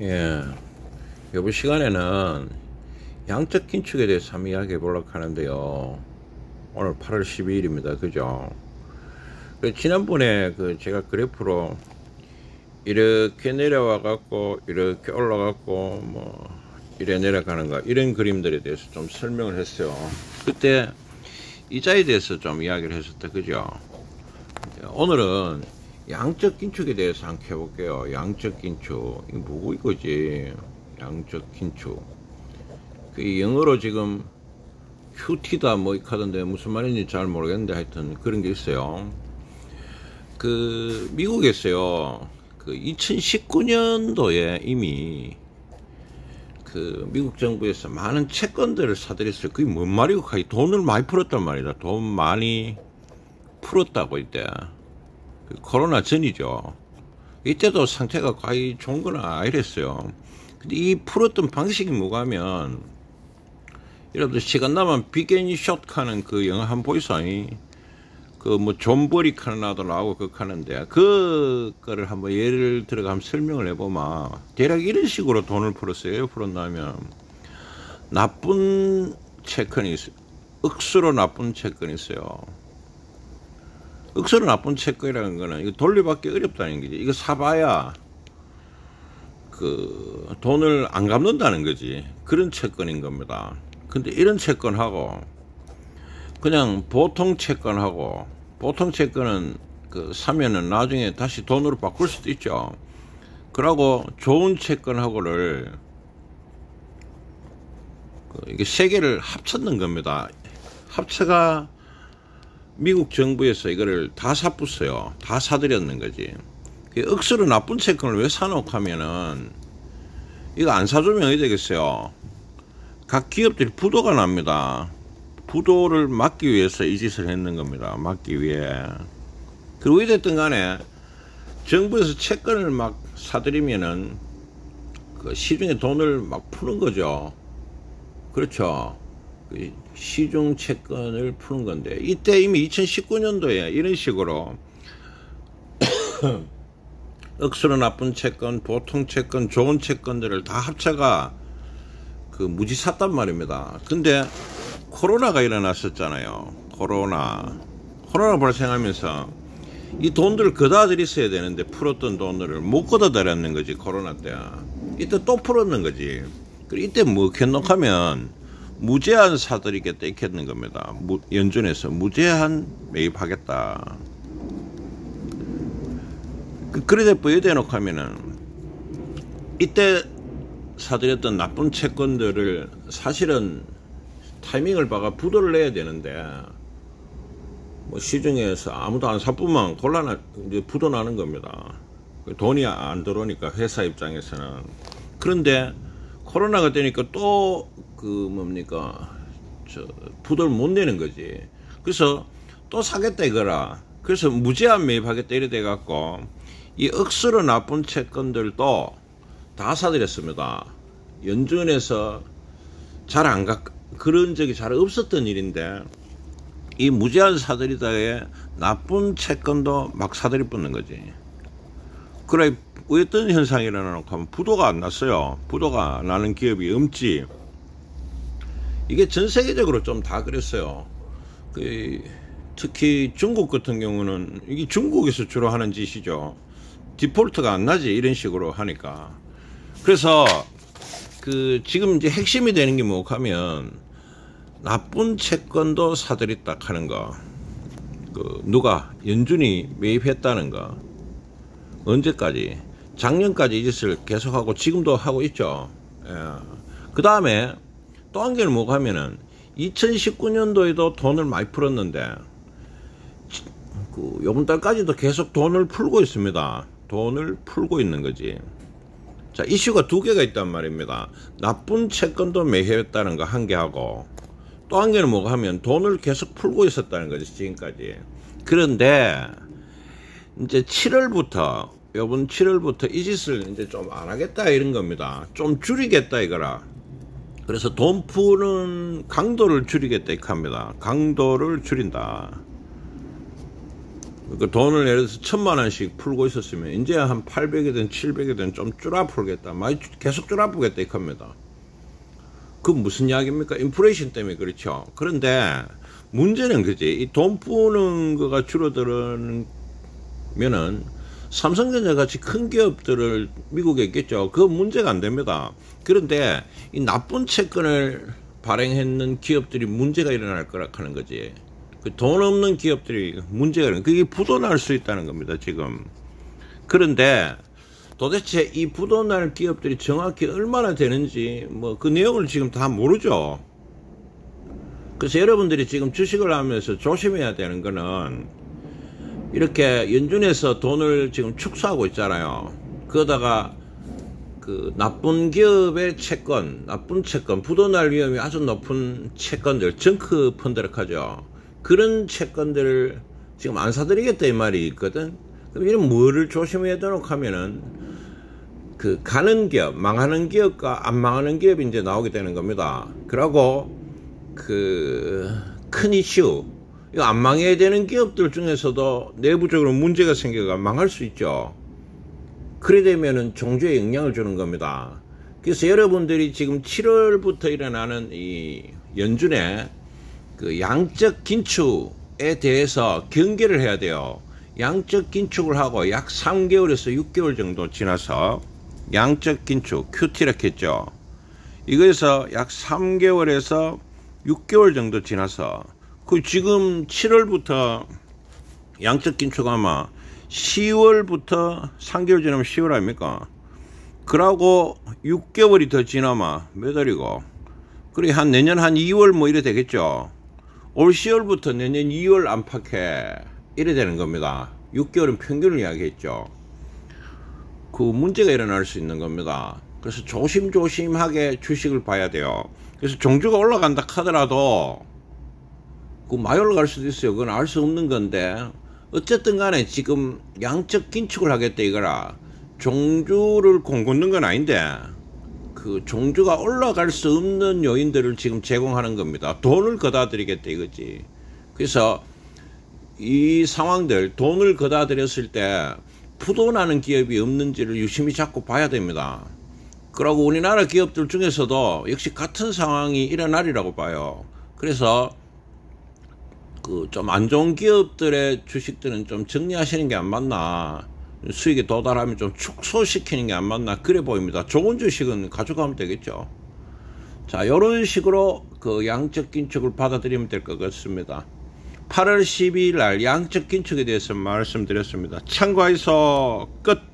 예, 이번 시간에는 양적 긴축에 대해서 한번 이야기해 보려고 하는데요. 오늘 8월 12일입니다. 그죠? 지난번에 제가 그래프로 이렇게 내려와 갖고 이렇게 올라 갖고 뭐 이래 내려가는 거, 이런 그림들에 대해서 좀 설명을 했어요. 그때 이자에 대해서 좀 이야기를 했었다. 그죠? 오늘은 양적 긴축에 대해서 한번 해볼게요. 양적 긴축. 이거 뭐고 이거지? 양적 긴축. 그 영어로 지금 QT다 뭐 이렇게 하던데 무슨 말인지 잘 모르겠는데 하여튼 그런 게 있어요. 미국에서요. 2019년도에 이미 미국 정부에서 많은 채권들을 사들였어요. 그게 뭔 말이고, 돈을 많이 풀었단 말이다. 돈 많이 풀었다고 이때. 코로나 전이죠. 이때도 상태가 거의 좋은 건 아니랬어요. 근데 이 풀었던 방식이 뭐가 하면, 여러분들 시간 나면 빅앤숏 하는 영화 한번 보이소? 존 버릭 하는 나도 나오고 하는데, 그거를 한번 예를 들어가 한번 설명을 해보면, 대략 이런 식으로 돈을 풀었어요. 왜 풀었냐면, 나쁜 채권이 있어요. 억수로 나쁜 채권이 있어요. 억수로 나쁜 채권이라는 거는 이거 돌려받기 어렵다는 거지. 이거 사봐야 돈을 안 갚는다는 거지. 그런 채권인 겁니다. 근데 이런 채권하고 그냥 보통 채권하고, 보통 채권은 사면은 나중에 다시 돈으로 바꿀 수도 있죠. 그러고 좋은 채권하고를 이게 세 개를 합쳤는 겁니다. 합체가 미국 정부에서 이거를 다 사붙어요. 다 사들였는 거지. 억수로 나쁜 채권을 왜 사놓고 하면은, 이거 안 사주면 어떻게 되겠어요? 각 기업들이 부도가 납니다. 부도를 막기 위해서 이 짓을 했는 겁니다. 막기 위해. 그리고 어쨌든 간에 정부에서 채권을 막 사들이면은 시중에 돈을 막 푸는 거죠. 그렇죠. 시중 채권을 푸는 건데, 이때 이미 2019년도에 이런 식으로 억수로 나쁜 채권, 보통 채권, 좋은 채권들을 다 합쳐가 무지 샀단 말입니다. 근데 코로나가 일어났었잖아요. 코로나 발생하면서 이 돈들을 걷어다 들였어야 되는데, 풀었던 돈들을 못 걷어다 들였는 거지. 코로나 때 이때 또 풀었는 거지. 그리고 이때 뭐 했노하면 무제한 사들이겠다 이렇게 했는 겁니다. 연준에서 무제한 매입하겠다. 그러다 보여대놓고 하면은, 이때 사들였던 나쁜 채권들을 사실은 타이밍을 봐가 부도를 내야 되는데, 뭐 시중에서 아무도 안 사뿐만 이제 부도 나는 겁니다. 돈이 안 들어오니까 회사 입장에서는. 그런데 코로나가 되니까 또 부도를 못 내는 거지. 그래서 또 사겠다 이거라. 그래서 무제한 매입하겠다 이래 돼 갖고 이 억수로 나쁜 채권들도 다 사들였습니다. 연준에서 그런 적이 잘 없었던 일인데, 이 무제한 사들이다에 나쁜 채권도 막 사들이 붙는 거지. 그래, 어떤 현상이 일어나놓고 하면 부도가 안 났어요. 부도가 나는 기업이 없지. 이게 전 세계적으로 좀 다 그랬어요. 특히 중국 같은 경우는, 이게 중국에서 주로 하는 짓이죠. 디폴트가 안 나지, 이런 식으로 하니까. 그래서 지금 이제 핵심이 되는 게 뭐가 하면, 나쁜 채권도 사들였다 하는 거. 누가 연준이 매입했다는 거. 언제까지? 작년까지 이 짓을 계속하고 지금도 하고 있죠. 예. 그 다음에 또 한 개는 뭐가 하면은, 2019년도에도 돈을 많이 풀었는데, 요번 달까지도 계속 돈을 풀고 있습니다. 돈을 풀고 있는 거지. 자, 이슈가 두 개가 있단 말입니다. 나쁜 채권도 매입했다는 거 한 개하고, 또 한 개는 뭐가 하면 돈을 계속 풀고 있었다는 거지, 지금까지. 그런데 이제 요번 7월부터 이 짓을 이제 좀 안 하겠다 이런 겁니다. 좀 줄이겠다 이거라. 그래서 돈 푸는 강도를 줄이겠다 이렇게 합니다. 강도를 줄인다. 그 돈을 예를 들어서 1000만원씩 풀고 있었으면 이제 한 800이든 700이든 좀 줄아 풀겠다, 많이 계속 줄아 풀겠다 이겁니다. 그 무슨 이야기입니까? 인플레이션 때문에 그렇죠. 그런데 문제는 그지, 이 돈 푸는 거가 줄어들면은 삼성전자 같이 큰 기업들을 미국에 있겠죠. 그 문제가 안 됩니다. 그런데 이 나쁜 채권을 발행했는 기업들이 문제가 일어날 거라 하는 거지. 그 돈 없는 기업들이 문제가 일어나, 그게 부도날 수 있다는 겁니다 지금. 그런데 도대체 이 부도날 기업들이 정확히 얼마나 되는지 뭐 그 내용을 지금 다 모르죠. 그래서 여러분들이 지금 주식을 하면서 조심해야 되는 거는, 이렇게 연준에서 돈을 지금 축소하고 있잖아요. 그러다가 그 나쁜 기업의 채권, 나쁜 채권, 부도날 위험이 아주 높은 채권들, 정크 펀드라고 하죠. 그런 채권들을 지금 안 사드리겠다 이 말이 있거든. 그럼 이런 뭐를 조심해야 되노 하면은, 그 가는 기업, 망하는 기업과 안 망하는 기업이 이제 나오게 되는 겁니다. 그러고 그 큰 이슈, 이거 안 망해야 되는 기업들 중에서도 내부적으로 문제가 생겨가 망할 수 있죠. 그래 되면은 종주에 영향을 주는 겁니다. 그래서 여러분들이 지금 7월부터 일어나는 이 연준의 그 양적 긴축에 대해서 경계를 해야 돼요. 양적 긴축을 하고 약 3개월에서 6개월 정도 지나서, 양적 긴축 QT라고 했죠. 이거에서 약 3개월에서 6개월 정도 지나서, 그 지금 7월부터 양적 긴축 아마 10월부터 3개월 지나면 10월 아닙니까? 그러고 6개월이 더 지나면 몇 월이고, 그래 한 내년 한 2월 뭐 이래 되겠죠. 올 10월부터 내년 2월 안팎에 이래 되는 겁니다. 6개월은 평균을 이야기했죠. 그 문제가 일어날 수 있는 겁니다. 그래서 조심조심하게 주식을 봐야 돼요. 그래서 종주가 올라간다 하더라도 그 많이 올라갈 수도 있어요. 그건 알 수 없는 건데, 어쨌든 간에 지금 양적 긴축을 하겠다 이거라 종주를 공긋는 건 아닌데, 그 종주가 올라갈 수 없는 요인들을 지금 제공하는 겁니다. 돈을 거다 드리겠다 이거지. 그래서 이 상황들, 돈을 거다 드렸을 때 부도나는 기업이 없는지를 유심히 자꾸 봐야 됩니다. 그러고 우리나라 기업들 중에서도 역시 같은 상황이 일어나리라고 봐요. 그래서 그 좀 안 좋은 기업들의 주식들은 좀 정리하시는 게 안 맞나, 수익에 도달하면 좀 축소시키는 게 안 맞나 그래 보입니다. 좋은 주식은 가져가면 되겠죠. 자, 요런 식으로 그 양적 긴축을 받아들이면 될 것 같습니다. 8월 12일 날 양적 긴축에 대해서 말씀드렸습니다. 참고해서 끝.